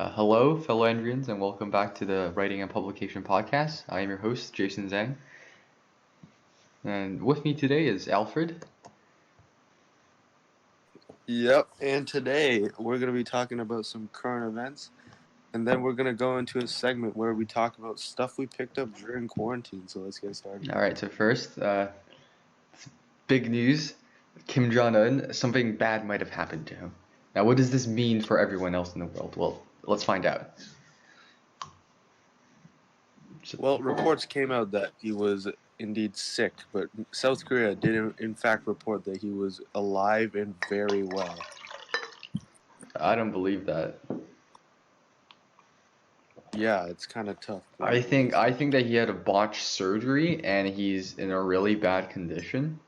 Hello, fellow Andrians, and welcome back to the Writing and Publication Podcast. I am your host, Jason Zhang, and with me today is Alfred. Yep, and today we're going to be talking about some current events, and then we're going to go into a segment where we talk about stuff we picked up during quarantine. So let's get started. All right, so first, big news: Kim Jong-un, something bad might have happened to him. Now, what does this mean for everyone else in the world? Well, let's find out. Well, reports came out that he was indeed sick, but South Korea did in fact report that he was alive and very well. I don't believe that. Yeah, it's kind of tough. I think that he had a botched surgery and he's in a really bad condition,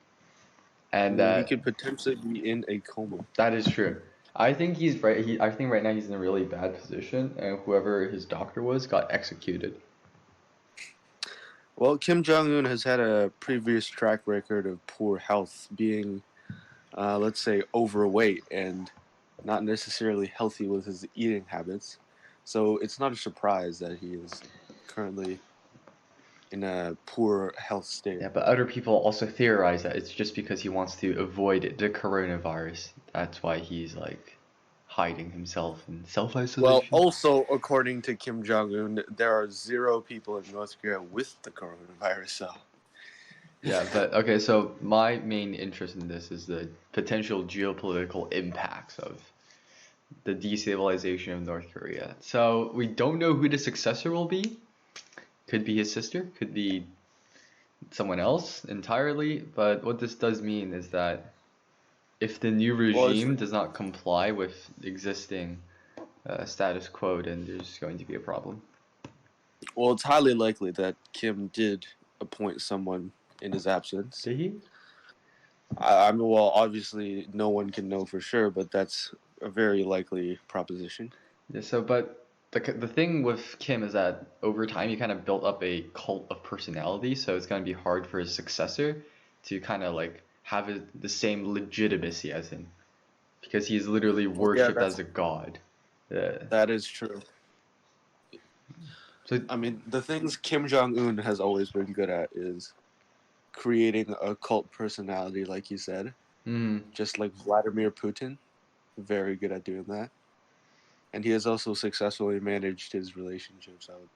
and he could potentially be in a coma. That is true. I think he's right. I think right now he's in a really bad position, and whoever his doctor was got executed. Well, Kim Jong-un has had a previous track record of poor health, being, let's say, overweight and not necessarily healthy with his eating habits. So it's not a surprise that he is currently in a poor health state. Yeah, but other people also theorize that it's just because he wants to avoid the coronavirus. That's why he's like hiding himself in self-isolation. Well, also, according to Kim Jong-un, there are 0 people in North Korea with the coronavirus, so... Yeah, but okay, so my main interest in this is the potential geopolitical impacts of the destabilization of North Korea. So we don't know who the successor will be. Could be his sister, could be someone else entirely, but what this does mean is that if the new regime does not comply with existing status quo, then there's going to be a problem. Well, it's highly likely that Kim did appoint someone in his absence. Did he? I mean, well, obviously no one can know for sure, but that's a very likely proposition. Yeah, so, but the thing with Kim is that over time he kind of built up a cult of personality, so it's going to be hard for his successor to kind of like have the same legitimacy as him, because he's literally worshipped as a god. That is true. So, I mean, the things Kim Jong-un has always been good at is creating a cult personality, like you said. Just like Vladimir Putin. Very good at doing that. And he has also successfully managed his relationships out.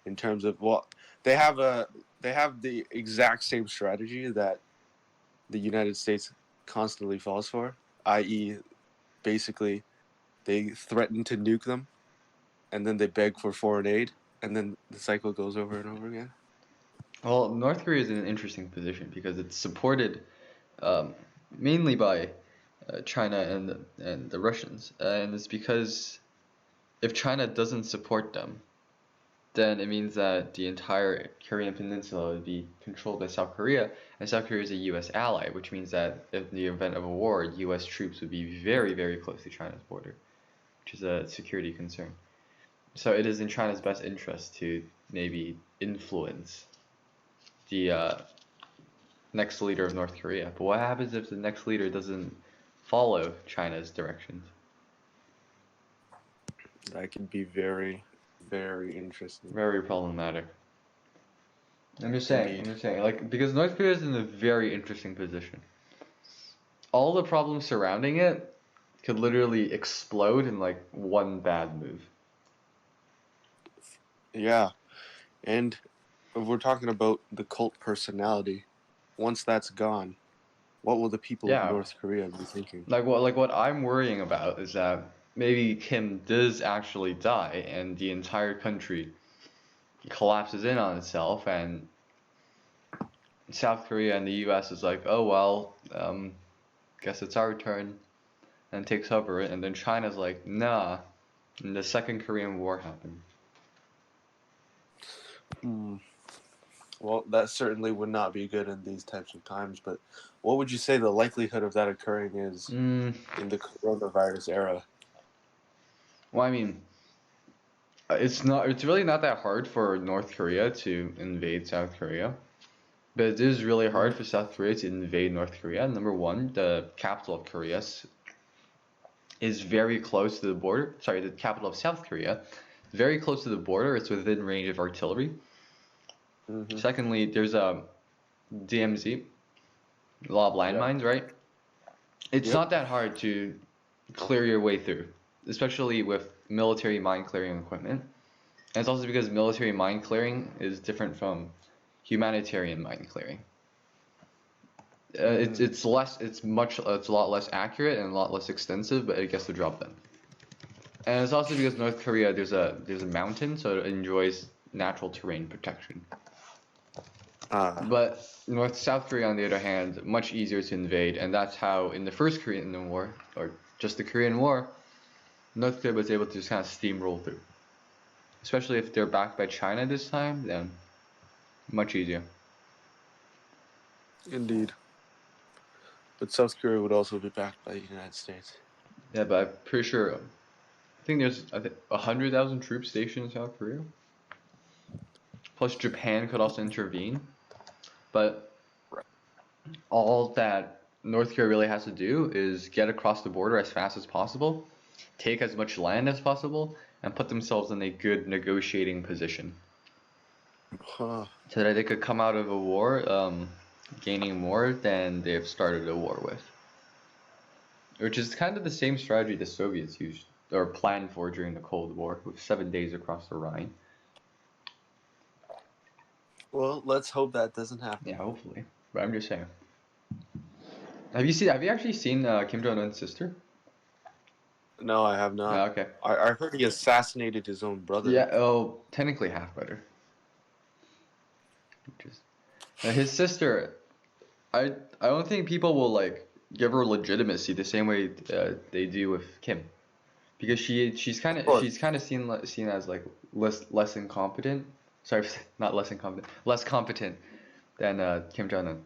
In terms of, well, they have the exact same strategy that the United States constantly falls for, i.e., basically, they threaten to nuke them, and then they beg for foreign aid, and then the cycle goes over and over again. Well, North Korea is in an interesting position because it's supported mainly by China and the Russians, and it's because if China doesn't support them, then it means that the entire Korean peninsula would be controlled by South Korea, and South Korea is a U.S. ally, which means that in the event of a war, U.S. troops would be very, very close to China's border, which is a security concern. So it is in China's best interest to maybe influence the next leader of North Korea. But what happens if the next leader doesn't follow China's directions? That could be very, very interesting. Very problematic. I'm just saying, like, because North Korea is in a very interesting position. All the problems surrounding it could literally explode in like one bad move. Yeah, and if we're talking about the cult personality, once that's gone, what will the people of North Korea be thinking? Like what I'm worrying about is that maybe Kim does actually die and the entire country collapses in on itself, and South Korea and the U.S. is like, oh well, guess it's our turn, and takes over it, and then China's like, nah, and the Second Korean War happened. Well, that certainly would not be good in these types of times, but what would you say the likelihood of that occurring is in the coronavirus era? Well, I mean, it's really not that hard for North Korea to invade South Korea, but it is really hard for South Korea to invade North Korea. Number one, the capital of Korea, is very close to the border. Sorry, the capital of South Korea, very close to the border. It's within range of artillery. Mm-hmm. Secondly, there's a DMZ, law of landmines, right? It's not that hard to clear your way through, especially with military mine clearing equipment. And it's also because military mine clearing is different from humanitarian mine clearing. It's a lot less accurate and a lot less extensive, but it gets the job done. And it's also because North Korea there's a mountain, so it enjoys natural terrain protection. But South Korea, on the other hand, much easier to invade, and that's how in the first Korean War, or just the Korean War, North Korea was able to just kind of steamroll through. Especially if they're backed by China this time, then much easier. Indeed. But South Korea would also be backed by the United States. Yeah, but I'm pretty sure. I think there's 100,000 troops stationed in South Korea. Plus, Japan could also intervene. But all that North Korea really has to do is get across the border as fast as possible, take as much land as possible, and put themselves in a good negotiating position. So that they could come out of a war gaining more than they've started a war with. Which is kind of the same strategy the Soviets used or planned for during the Cold War, with 7 days across the Rhine. Well, let's hope that doesn't happen. Yeah, hopefully. But I'm just saying. Have you actually seen Kim Jong-un's sister? No, I have not. Okay. I heard he assassinated his own brother. Yeah. Oh, technically half brother. His sister. I don't think people will like give her legitimacy the same way they do with Kim, because she's kind of seen as like less incompetent. Sorry, not less incompetent, less competent than Kim Jong-un.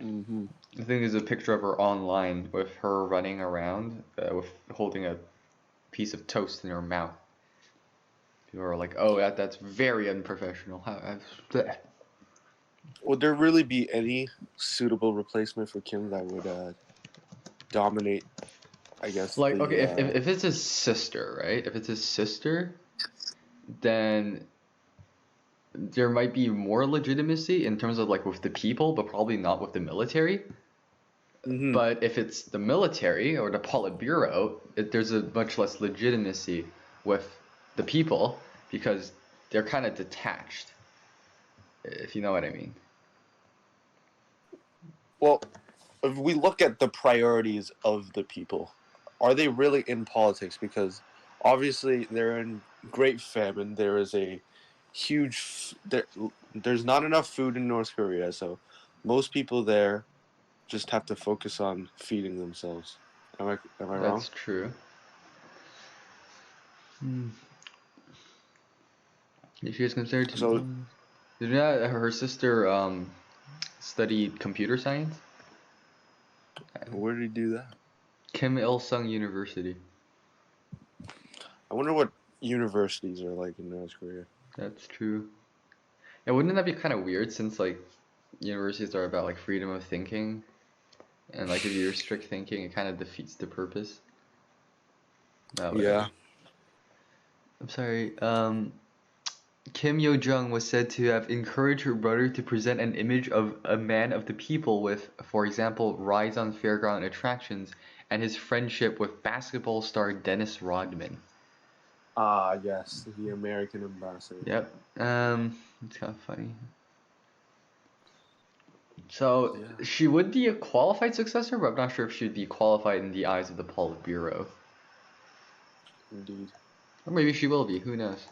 Mm-hmm. I think there's a picture of her online with her running around with holding a piece of toast in her mouth. People are like, "Oh, that's very unprofessional." Would there really be any suitable replacement for Kim that would dominate? I guess. Like, okay, if it's his sister, right? If it's his sister, then there might be more legitimacy in terms of like with the people, but probably not with the military. Mm-hmm. But if it's the military or the Politburo, there's a much less legitimacy with the people because they're kind of detached, if you know what I mean. Well, if we look at the priorities of the people, are they really in politics? Because obviously they're in great famine. There is a huge there's not enough food in North Korea, so most people there just have to focus on feeding themselves. Am I wrong? That's true. She is considered to. So, did you know her sister studied computer science? Where did he do that? Kim Il-sung University. I wonder what universities are like in North Korea. That's true. And wouldn't that be kind of weird since like universities are about like freedom of thinking, and like if you restrict thinking, it kind of defeats the purpose. Yeah. I'm sorry. Kim Yo-jung was said to have encouraged her brother to present an image of a man of the people with, for example, rides on fairground attractions and his friendship with basketball star Dennis Rodman. Ah, yes, the American ambassador. Yep. It's kind of funny. So she would be a qualified successor, but I'm not sure if she'd be qualified in the eyes of the Politburo. Indeed. Or maybe she will be. Who knows?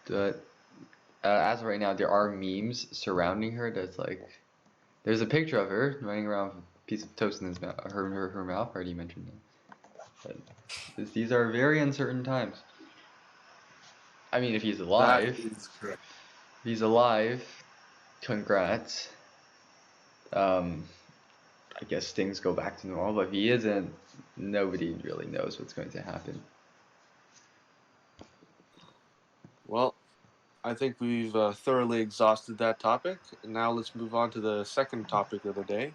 But as of right now, there are memes surrounding her. That's like, there's a picture of her running around with a piece of toast in his mouth. Her mouth. I already mentioned that. But these are very uncertain times. I mean, if he's alive. That is correct. If he's alive, congrats. I guess things go back to normal, but if he isn't, nobody really knows what's going to happen. Well, I think we've thoroughly exhausted that topic. And now let's move on to the second topic of the day,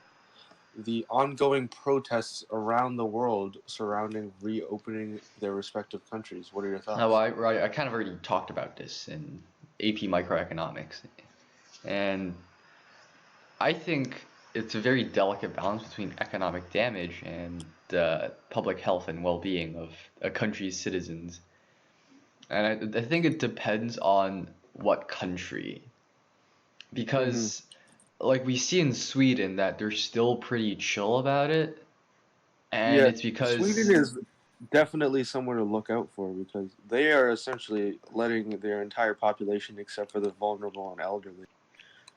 the ongoing protests around the world surrounding reopening their respective countries. What are your Now, thoughts? I kind of already talked about this in AP Microeconomics, and I think it's a very delicate balance between economic damage and the public health and well-being of a country's citizens. And I think it depends on what country, Mm-hmm. because like we see in Sweden that they're still pretty chill about it, and Yeah, it's Sweden because is definitely somewhere to look out for because they are essentially letting their entire population, except for the vulnerable and elderly,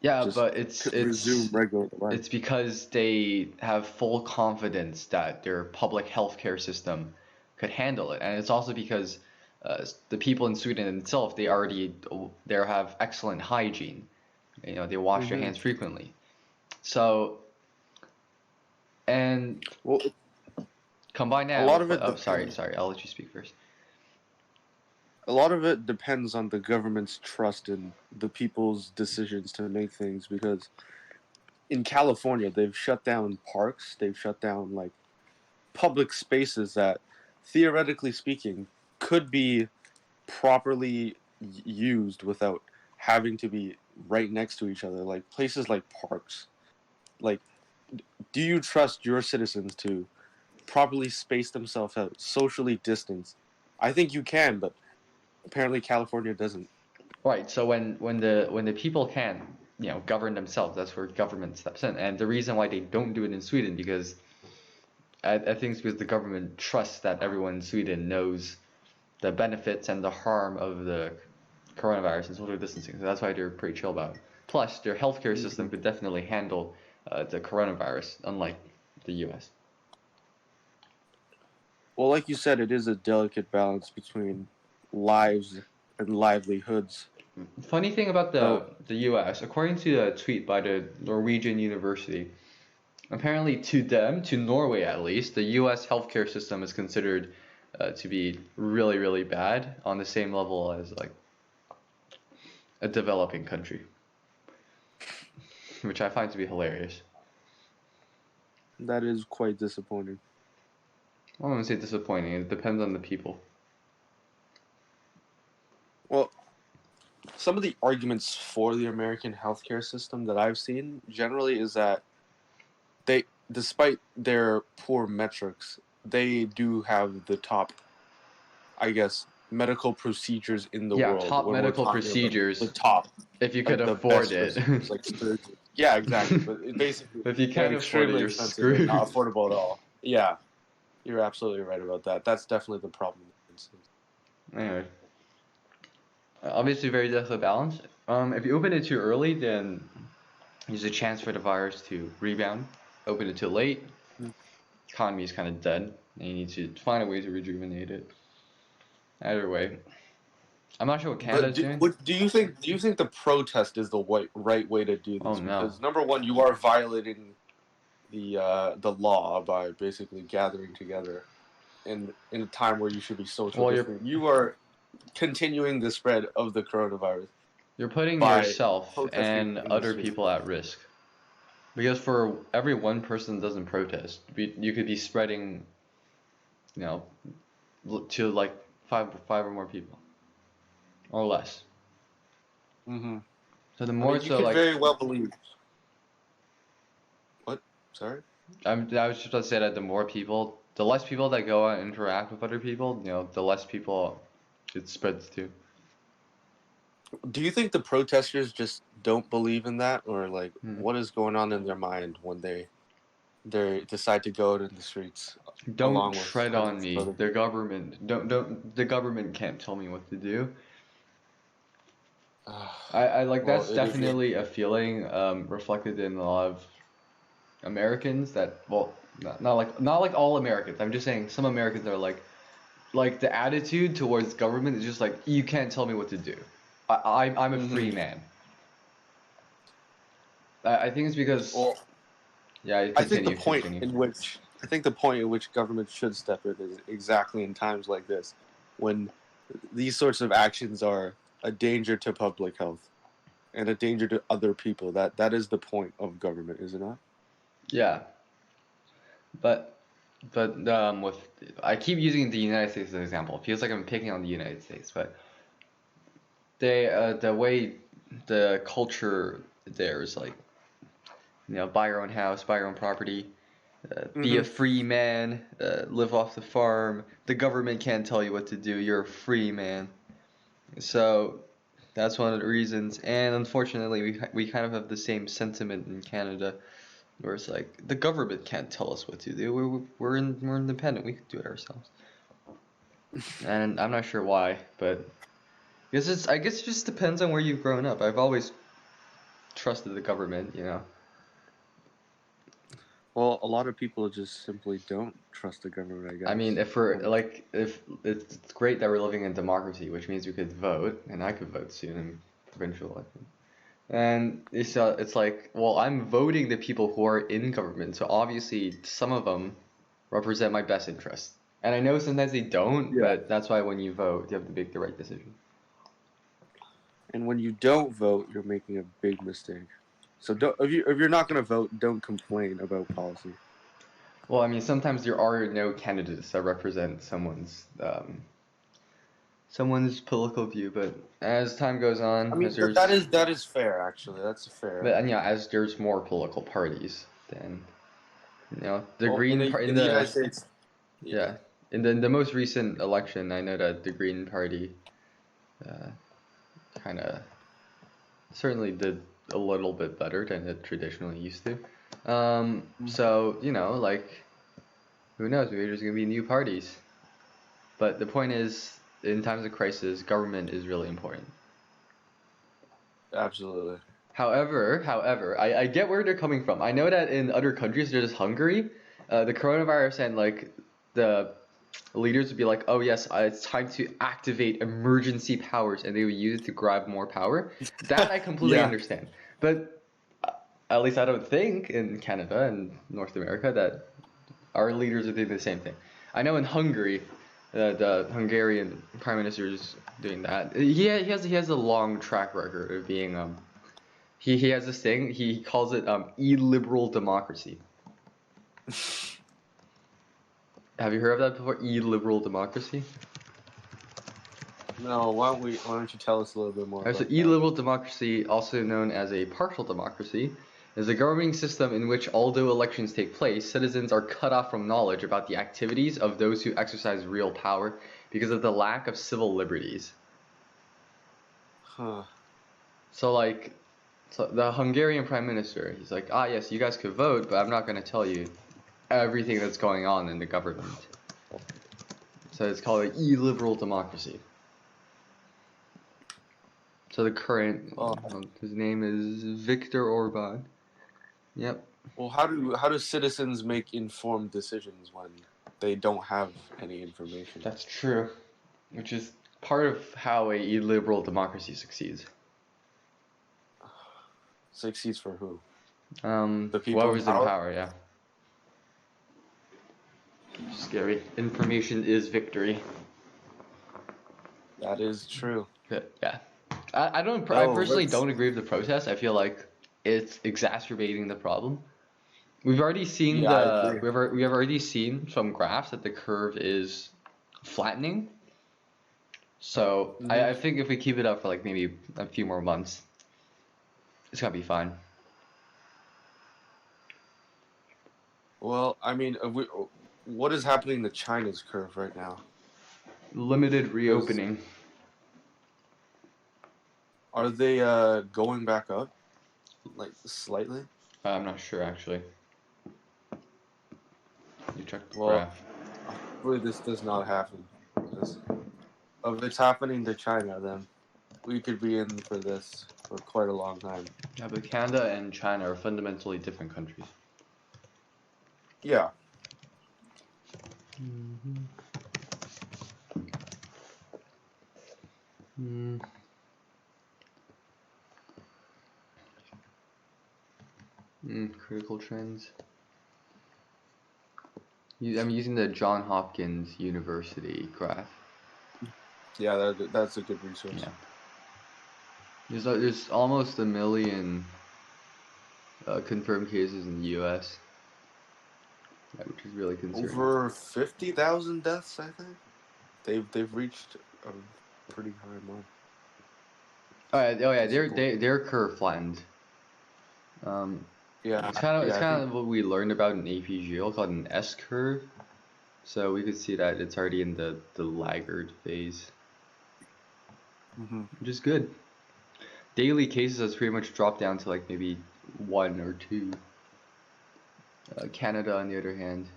yeah, just but it's resume it's regular life. it's because they have full confidence that their public healthcare system could handle it, and it's also because the people in Sweden itself they have excellent hygiene. You know, they wash their Mm-hmm. hands frequently. So and Well, combine a that lot with of it oh sorry depends. sorry I'll let you speak first. A lot of it depends on the government's trust in the people's decisions to make things because in California they've shut down parks, they've shut down like public spaces that theoretically speaking could be properly used without having to be right next to each other, like places like parks. Like, do you trust your citizens to properly space themselves out, socially distance? I think you can, but apparently California doesn't. Right. So when the people can, you know, govern themselves, that's where government steps in. And the reason why they don't do it in Sweden because I think it's because the government trusts that everyone in Sweden knows the benefits and the harm of the coronavirus and social distancing. So that's why they're pretty chill about it. Plus, their healthcare Mm-hmm. system could definitely handle the coronavirus, unlike the U.S. Well, like you said, it is a delicate balance between lives and livelihoods. Funny thing about So, the U.S., according to a tweet by the Norwegian University, apparently to them, to Norway at least, the U.S. healthcare system is considered to be really, really bad on the same level as like a developing country, which I find to be hilarious. that is quite disappointing. I don't want to say disappointing. It depends on the people. Well, some of the arguments for the American healthcare system that I've seen generally is that they, despite their poor metrics, they do have the top, I guess, medical procedures in the Yeah, world top when we're medical talking about the procedures top, if you could like the afford best it. procedures, like surgery. Yeah, exactly. But basically, If you they're can't afford it, extremely you're expensive and not screwed. affordable at all. Yeah, you're absolutely right about that. That's definitely the problem. Anyway, obviously very delicate balance. If you open it too early, then there's a chance for the virus to rebound. Open it too late, economy is kind of dead, and you need to find a way to rejuvenate it. Either way, I'm not sure what But Canada's do, doing. what, do you think the protest is the right way to do Oh this? no. Because number one, you are violating the law by basically gathering together in a time where you should be social Well, distancing. You are continuing the spread of the coronavirus you're putting by yourself protesting and in the other streets. people at risk because for every one person that doesn't protest, you could be spreading, you know, to like five or more people or less. Mm-hmm. So the I more mean, you so could like very well believe. What? Sorry. I was just about to say that the less people that go out and interact with other people, you know, the less people it spreads to. Do you think the protesters just don't believe in that, or like Hmm. what is going on in their mind when they decide to go to the streets Don't along with tread on hundreds of me. other The people? government don't the government can't tell me what to do. Ah, I like well, that's it is. definitely a feeling reflected in a lot of Americans that well not like all Americans. I'm just saying some Americans are like the attitude towards government is just like you can't tell me what to do. I'm a free Mm-hmm. man. I think it's because Well, yeah, I think the continue, point continue. in which I think the point in which government should step in is exactly in times like this, when these sorts of actions are a danger to public health and a danger to other people. That is the point of government, is it not? Yeah. But with I keep using the United States as an example. It feels like I'm picking on the United States, but the way the culture there is like, buy your own house, buy your own property, be a free man, live off the farm. The government can't tell you what to do. You're a free man. So that's one of the reasons. And unfortunately, we kind of have the same sentiment in Canada, where it's like the government can't tell us what to do. We're independent. We can do it ourselves. And I'm not sure why, but I guess it just depends on where you've grown up. I've always trusted the government, Well, a lot of people just simply don't trust the government, I guess. I mean, if it's great that we're living in democracy, which means we could vote, and I could vote soon in provincial election. And it's like, well, I'm voting the people who are in government, so obviously some of them represent my best interest. And I know sometimes they don't, but that's why when you vote, you have to make the right decision. And when you don't vote, you're making a big mistake. So if you're not gonna vote, don't complain about policy. Well, I mean, sometimes there are no candidates that represent someone's political view, but as time goes on, I mean, that is fair. Actually, that's fair. But as there's more political parties, then the in the United States. Yeah, in the most recent election, I know that the Green Party kind of certainly did a little bit better than it traditionally used to. So like, who knows? Maybe there's gonna be new parties. But the point is, in times of crisis, government is really important. Absolutely. However, I get where they're coming from. I know that in other countries, such as Hungary, the coronavirus and like the leaders would be like, oh yes, it's time to activate emergency powers, and they would use it to grab more power. That I completely understand. But at least I don't think in Canada and North America that our leaders are doing the same thing. I know in Hungary, the Hungarian prime minister is doing that. He has a long track record of being he has this thing, he calls it illiberal democracy. Have you heard of that before? Illiberal democracy? No, why don't you tell us a little bit more? So illiberal democracy, also known as a partial democracy, is a governing system in which, although elections take place, citizens are cut off from knowledge about the activities of those who exercise real power because of the lack of civil liberties. Huh. So the Hungarian prime minister, he's like, yes, you guys could vote, but I'm not going to tell you everything that's going on in the government. So it's called an illiberal democracy. So the current, his name is Viktor Orban. Yep. Well, how do citizens make informed decisions when they don't have any information? That's true, which is part of how a illiberal democracy succeeds. Succeeds for who? The people whoever's in power, yeah. Scary. Information is victory. That is true. Yeah. I personally don't agree with the protest. I feel like it's exacerbating the problem. We've already seen we have already seen some graphs that the curve is flattening. So I think if we keep it up for like maybe a few more months, it's gonna be fine. Well, I mean, what is happening to China's curve right now? Limited reopening. Are they going back up, like slightly? I'm not sure actually. You check the graph. Hopefully this does not happen. If it's happening to China, then we could be in for this for quite a long time. Yeah, but Canada and China are fundamentally different countries. Yeah. Critical trends. I'm using the Johns Hopkins University graph. Yeah, that's a good resource. Yeah. There's almost 1 million confirmed cases in the U.S. which is really concerning. Over 50,000 deaths, I think. They've reached a pretty high mark. Oh yeah, their curve flattened. Yeah, it's kind of what we learned about in APGL called an S curve. So we could see that it's already in the laggard phase, which is good. Daily cases has pretty much dropped down to like maybe 1 or 2. Canada, on the other hand,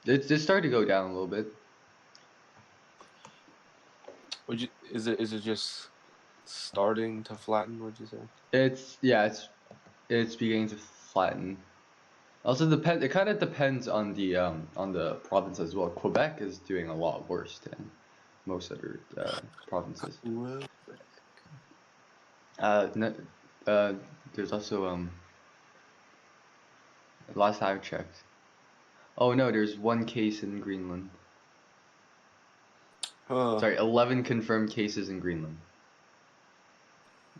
it's started to go down a little bit. Is it just starting to flatten? Would you say? It's beginning to flatten. Also, it kind of depends on the province as well. Quebec is doing a lot worse than most other provinces. There's also last I checked. Oh no, there's 1 case in Greenland. Sorry, 11 confirmed cases in Greenland.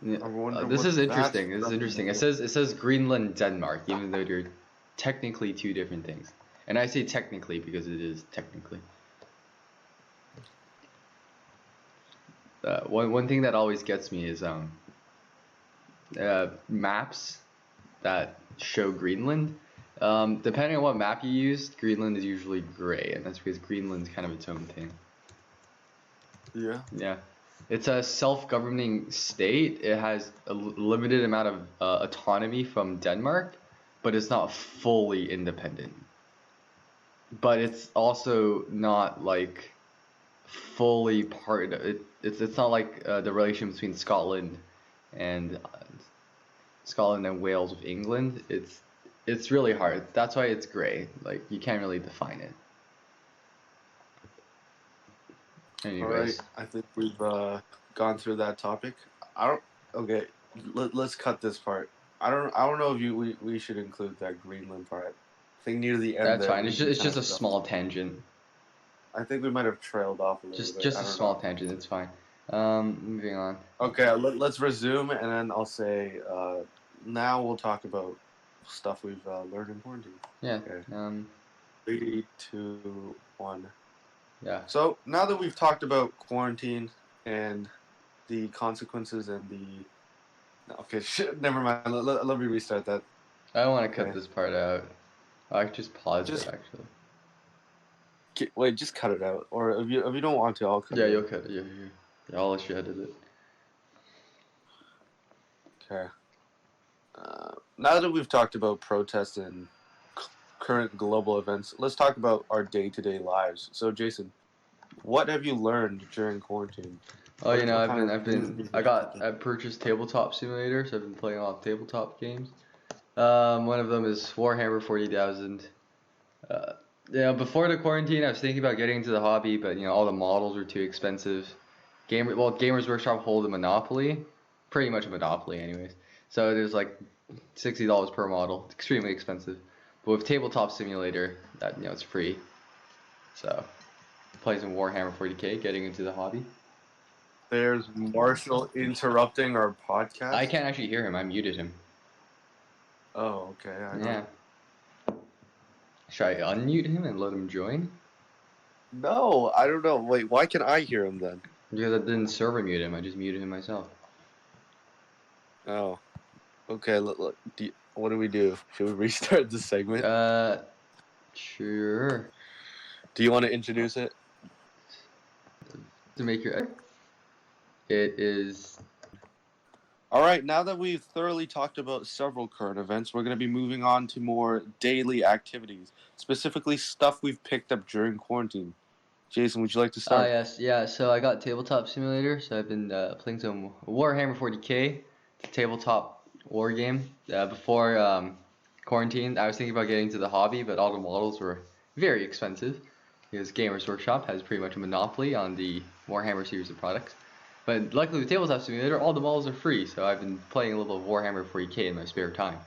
This is interesting. This is interesting. It says Greenland, Denmark, even though they're technically 2 different things. And I say technically because it is technically. One thing that always gets me is maps that show Greenland. Depending on what map you use, Greenland is usually gray, and that's because Greenland's kind of its own thing. Yeah. Yeah. It's a self-governing state. It has a limited amount of autonomy from Denmark, but it's not fully independent. But it's also not like fully part of it. It's not like the relation between Scotland and Wales with England. It's really hard. That's why it's gray. Like you can't really define it. Anyways. All right, I think we've gone through that topic. Okay, let's cut this part. I don't know if we should include that Greenland part. I think near the end. That's fine. It's just a small tangent. I think we might have trailed off a little bit. Just a small tangent. It's fine. Moving on. Okay, let's resume, and then I'll say. Now we'll talk about stuff we've learned in quarantine. Yeah. Okay. 3, 2, 1. Yeah. So now that we've talked about quarantine and the consequences and never mind. Let me restart that. I don't want to cut this part out. I could just pause it actually. Wait, just cut it out. Or if you don't want to, I'll cut it out. Yeah, you'll cut it. Yeah, I'll let you edit it. Okay. Now that we've talked about protests and current global events, let's talk about our day-to-day lives. So, Jason, what have you learned during quarantine? Oh, I've purchased Tabletop Simulator, so I've been playing a lot of tabletop games. One of them is Warhammer 40,000. Before the quarantine, I was thinking about getting into the hobby, but all the models were too expensive. Gamers Workshop hold a monopoly, pretty much a monopoly, anyways. So there's like $60 per model. It's extremely expensive. But with Tabletop Simulator, that it's free. So playing some Warhammer 40k, getting into the hobby. There's Marshall interrupting our podcast. I can't actually hear him. I muted him. Oh, okay. Yeah. Should I unmute him and let him join? No, I don't know. Wait, why can I hear him then? Because I didn't server mute him. I just muted him myself. Oh. Okay, look. What do we do? Should we restart the segment? Sure. Do you want to introduce it? To make your... It is... Alright, now that we've thoroughly talked about several current events, we're going to be moving on to more daily activities, specifically stuff we've picked up during quarantine. Jason, would you like to start? Yes. Yeah, so I got Tabletop Simulator, so I've been playing some Warhammer 40k, tabletop war game. Before quarantine, I was thinking about getting to the hobby, but all the models were very expensive, because Gamers Workshop has pretty much a monopoly on the Warhammer series of products. But luckily with Tabletop Simulator, all the models are free, so I've been playing a little Warhammer 40k in my spare time.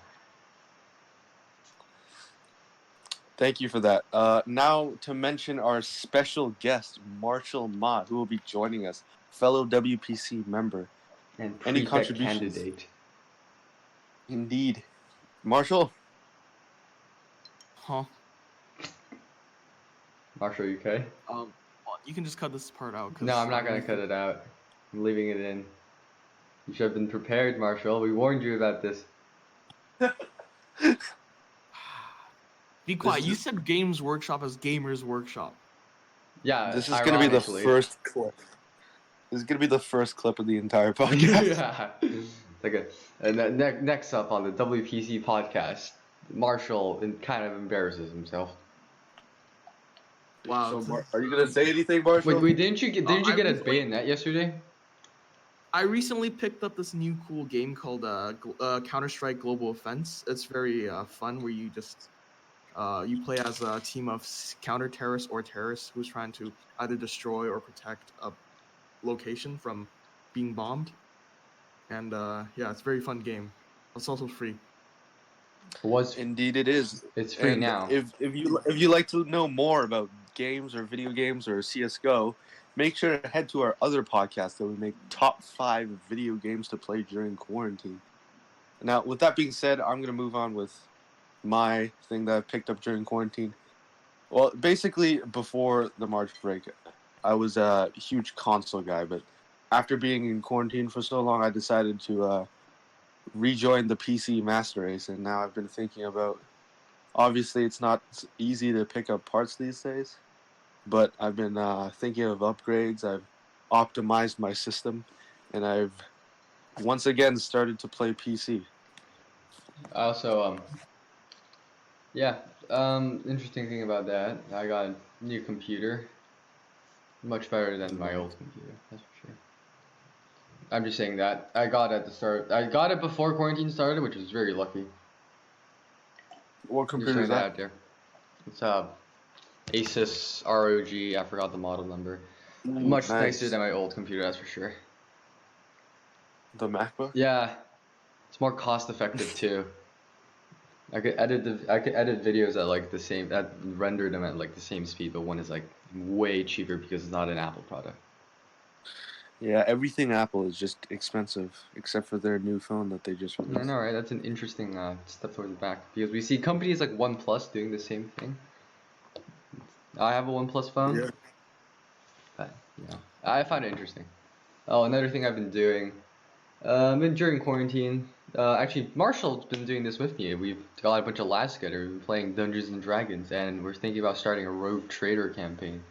Thank you for that. Now to mention our special guest, Marshall Ma, who will be joining us, fellow WPC member. And any contributions? Candidate. Indeed. Marshall? Huh? Marshall, you okay? Well, you can just cut this part out. No, I'm not gonna cut it out. I'm leaving it in. You should have been prepared, Marshall. We warned you about this. Be quiet. You said Games Workshop as Gamers Workshop. Yeah, this is gonna be the first clip. This is gonna be the first clip of the entire podcast. Yeah. Okay. And next up on the WPC podcast, Marshall kind of embarrasses himself. Wow. So, are you gonna say anything, Marshall? Wait, didn't you get a bayonet yesterday? I recently picked up this new cool game called Counter-Strike Global Offense. It's very fun, where you just you play as a team of counter-terrorists or terrorists who's trying to either destroy or protect a location from being bombed. And yeah, it's a very fun game. It's also free. Indeed, it is. It's free now. If you like to know more about games or video games or CS:GO, make sure to head to our other podcast that we make top 5 video games to play during quarantine. Now, with that being said, I'm gonna move on with my thing that I picked up during quarantine. Well, basically, before the March break, I was a huge console guy, but after being in quarantine for so long, I decided to rejoin the PC master race, and now I've been thinking about. Obviously, it's not easy to pick up parts these days, but I've been thinking of upgrades. I've optimized my system, and I've once again started to play PC. I also interesting thing about that, I got a new computer. Much better than my old computer, that's for sure. I'm just saying that. I got it at the start. I got it before quarantine started, which was very lucky. What computer is that? Out there. It's Asus ROG. I forgot the model number. Much nicer than my old computer, that's for sure. The MacBook? Yeah, it's more cost effective too. I could edit videos at like the same, render them at like the same speed, but one is like way cheaper because it's not an Apple product. Yeah, everything Apple is just expensive, except for their new phone that they just released. I know, right? That's an interesting step towards the back, because we see companies like OnePlus doing the same thing. I have a OnePlus phone. Yeah. But, I find it interesting. Oh, another thing I've been doing, during quarantine, actually Marshall's been doing this with me. We've got a bunch of lads together. We've been playing Dungeons and Dragons, and we're thinking about starting a Rogue Trader campaign.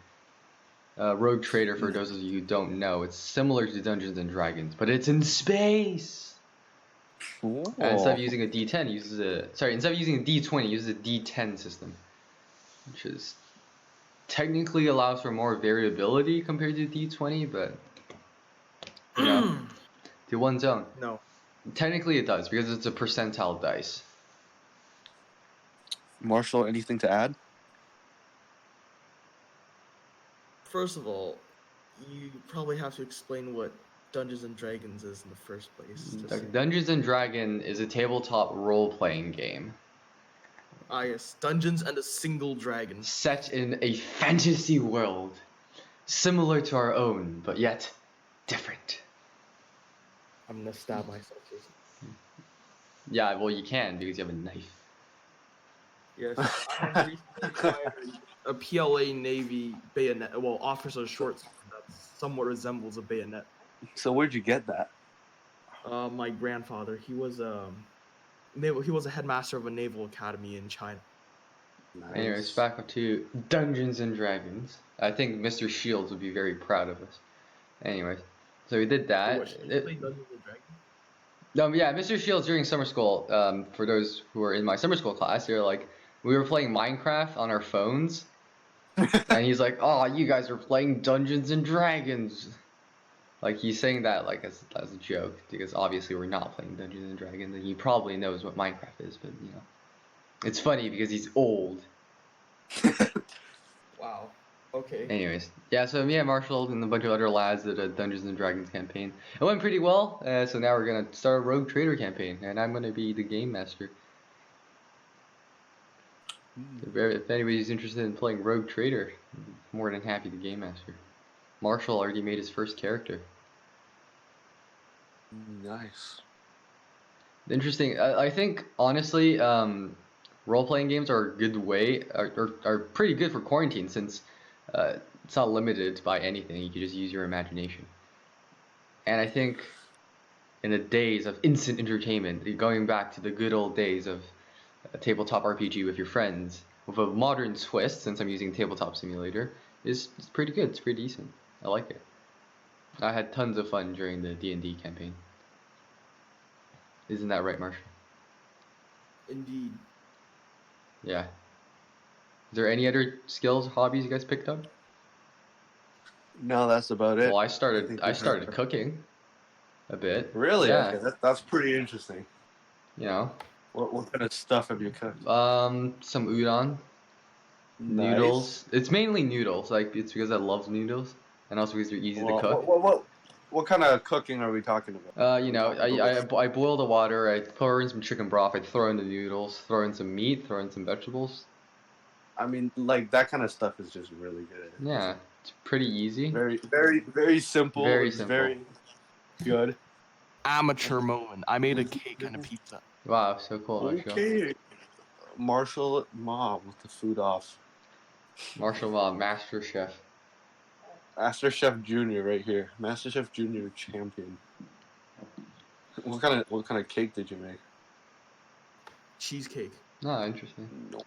Rogue Trader, for those of you who don't know, it's similar to Dungeons and Dragons, but it's in space. Cool. And instead of using a D10, instead of using a D20, it uses a D10 system, which is technically allows for more variability compared to D20, but to one's own. No. Technically, it does because it's a percentile dice. Marshall, anything to add? First of all, you probably have to explain what Dungeons and Dragons is in the first place. Dungeons and Dragons is a tabletop role-playing game. Ah yes, Dungeons and a Single Dragon. Set in a fantasy world, similar to our own, but yet different. I'm gonna stab myself. Yeah, well you can because you have a knife. Yes, I recently acquired a PLA Navy bayonet. Well, officer short sword that somewhat resembles a bayonet. So where'd you get that? My grandfather. He was a headmaster of a naval academy in China. Nice. Anyways, back up to Dungeons and Dragons. I think Mr. Shields would be very proud of us. Anyways, so we did that. Play Dungeons and Dragons? Yeah, Mr. Shields during summer school. For those who were in my summer school class, they were like, we were playing Minecraft on our phones, and he's like, "Oh, you guys are playing Dungeons and Dragons." Like he's saying that like as a joke because obviously we're not playing Dungeons and Dragons, and he probably knows what Minecraft is, but it's funny because he's old. Wow. Okay. Anyways, yeah, so me and Marshall and a bunch of other lads did a Dungeons and Dragons campaign. It went pretty well, so now we're gonna start a Rogue Trader campaign, and I'm gonna be the game master. If anybody's interested in playing Rogue Trader, I'm more than happy to game master. Marshall already made his first character. Nice. Interesting. I think honestly, role-playing games are a good way, are pretty good for quarantine since it's not limited by anything. You can just use your imagination. And I think in the days of instant entertainment, going back to the good old days of a tabletop RPG with your friends, with a modern twist, since I'm using Tabletop Simulator, is pretty good. It's pretty decent. I like it. I had tons of fun during the D&D campaign. Isn't that right, Marshall? Indeed. Yeah. Is there any other skills, hobbies you guys picked up? No, that's about it. Well, I think we started have- cooking a bit. Really? Yeah. Okay, that's pretty interesting. You know, What kind of stuff have you cooked? some udon, Nice. noodles. It's mainly noodles. Like it's because I love noodles, and also because they're easy to cook. What kind of cooking are we talking about? You know, I boil the water. I pour in some chicken broth. I throw in the noodles. Throw in some meat. Throw in some vegetables. I mean, like that kind of stuff is just really good. Yeah, it's pretty easy. Very, very, very simple. Very It's simple. very good. Amateur moment. I made a cake and a pizza. Wow, so cool. Marshall. Okay. Marshall Mom with the food off. Marshall, Master Chef. Master Chef Junior right here. Master Chef Junior champion. What kind of cake did you make? Cheesecake. Oh, interesting. No.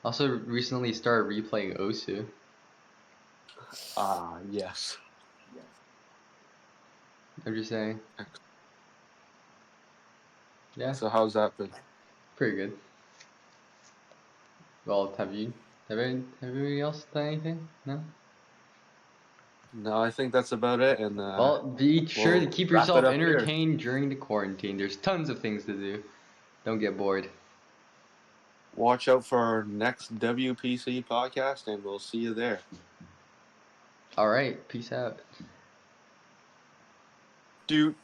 Also, recently started replaying Osu. Ah, yes. I'm just saying. Yeah, So how's that been? pretty good. Well, have anybody else done anything? No? No, I think that's about it. And Well, be sure to keep wrap it yourself up here. entertained during the quarantine. There's tons of things to do. Don't get bored. Watch out for our next WPC podcast, and we'll see you there. All right, peace out. Do.